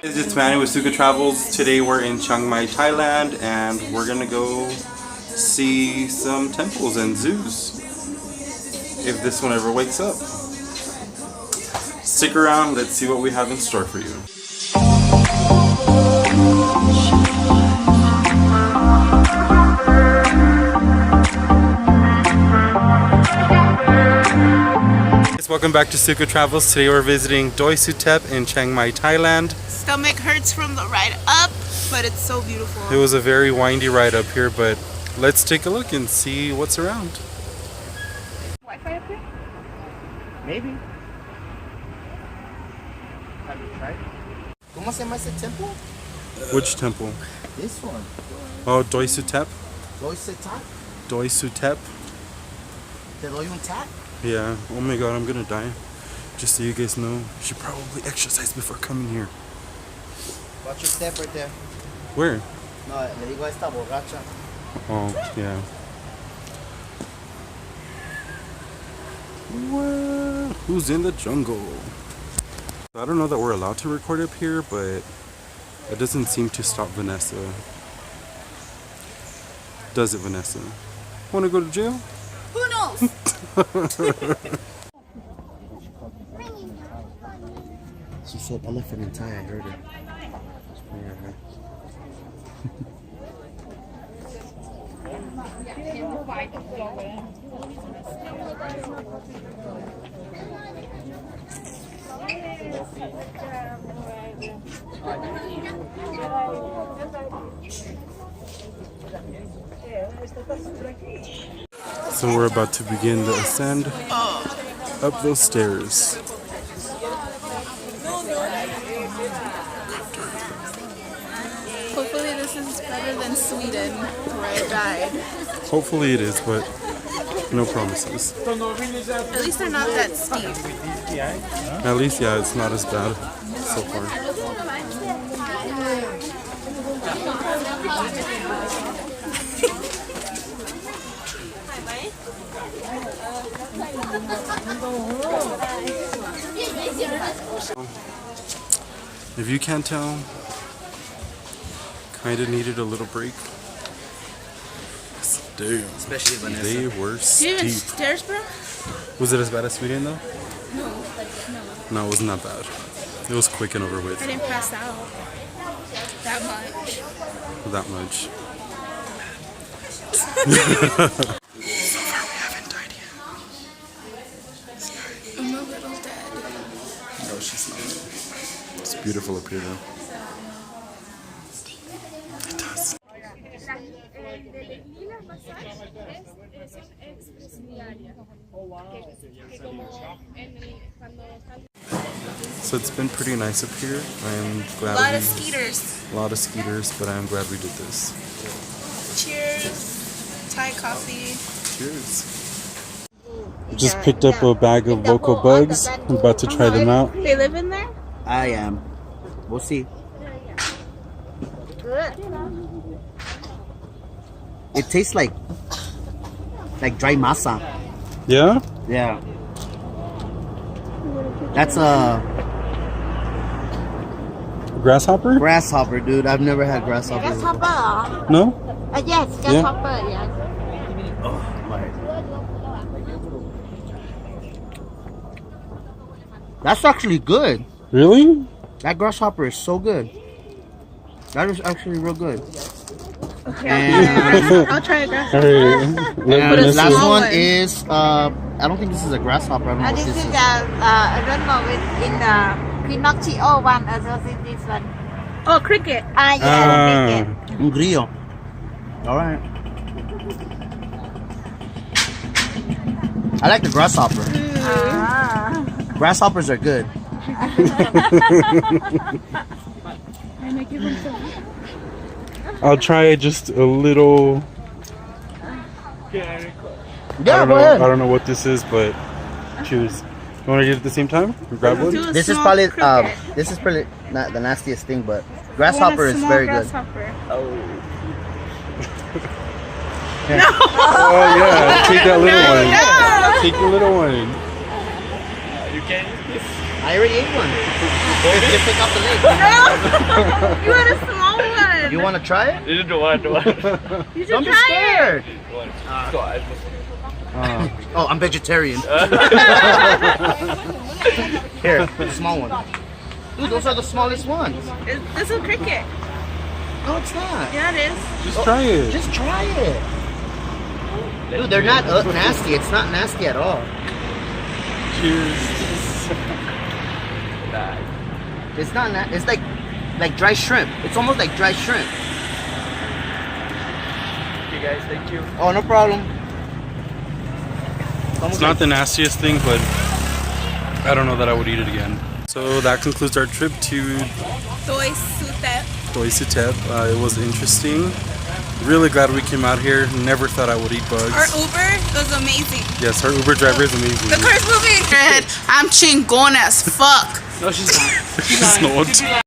It's Manny with Suka Travels. Today we're in Chiang Mai, Thailand, and we're gonna go see some temples and zoos. If this one ever wakes up. Stick around, let's see what we have in store for you. Welcome back to Suka Travels. Today we're visiting Doi Suthep in Chiang Mai, Thailand. Stomach hurts from the ride up, but it's so beautiful. It was a very windy ride up here, but let's take a look and see what's around. Wi-Fi up here? Maybe. Have you tried? ¿Cómo se llama ese temple? Which temple? This one. Oh, Doi Suthep. Doi Suthep? Doi Suthep. Te doy un tap? Yeah. Oh my god, I'm gonna die. Just so you guys know, you should probably exercise before coming here. Watch your step right there. Where? No, le digo a esta borracha. Oh, yeah. What? Who's in the jungle? I don't know that we're allowed to record up here, but it doesn't seem to stop Vanessa. Does it, Vanessa? Wanna go to jail? Who knows? She said elephant in Thai, I heard her. So we're about to begin the ascent up those stairs. Hopefully this is better than Sweden, where I died. Hopefully it is, but no promises. At least they're not that steep. At least, yeah, it's not as bad so far. If you can't tell, kinda needed a little break. Damn, Especially Vanessa. they were Do you even steep. stairs, bro? Was it as bad as Sweden though? No. No, it wasn't that bad. It was quick and over with. I didn't pass out that much. That much. So far we haven't died yet. I'm a little dead. No, she's not. It's beautiful up here though. It does. So it's been pretty nice up here. I'm glad A lot of skeeters. A lot of skeeters, but I'm glad we did this. Cheers. Thai coffee. Cheers. Just picked up a bag of local bugs. I'm about to try them out. They live in there? I am. We'll see. It tastes like dry masa. Yeah? Yeah. That's a Grasshopper? grasshopper, dude. I've never had grasshopper. Grasshopper. No? Yes, grasshopper. Yes. Oh, my. That's actually good. Really? That grasshopper is so good. That is actually real good. Okay, And, I'll try a grasshopper. Hey, and the Vanessa- last small one one. is I don't think this is a grasshopper. I don't know what This this is is. I don't know in the Pinocchio one. Also, this one. Oh, cricket. Yeah, Un grillo. All right. I like the grasshopper. Grasshoppers are good. I'll try just a little. Yeah, I go don't ahead. know what this is, but cheers. You want to get it at the same time? Grab one? Do a This is small probably cricket. this is probably not the nastiest thing, but I want grasshopper a is small very good. grasshopper. Oh. Oh yeah, take that little one. No. Take the little one. You can eat this. I already ate one. Just pick up the leg. No! You want a small one. You want to try it? You should Don't be try scared. Oh, I'm vegetarian. Here, the small one. Dude, those are the smallest ones. it. This is cricket. No, it's not. Yeah, it is. Just try it. Just try it. Dude, they're not nasty. It's not nasty at all. Cheers. It's not. It's like dry shrimp. It's almost like dry shrimp. Okay guys, thank you. Oh, no problem. It's not the nastiest thing, but I don't know that I would eat it again. So that concludes our trip to Doi Suthep. Doi Suthep. It was interesting. Really glad we came out here. Never thought I would eat bugs. Our Uber was amazing. Yes, our Uber driver is amazing. The car's moving. I'm chingon as fuck. No, she's not. She's not.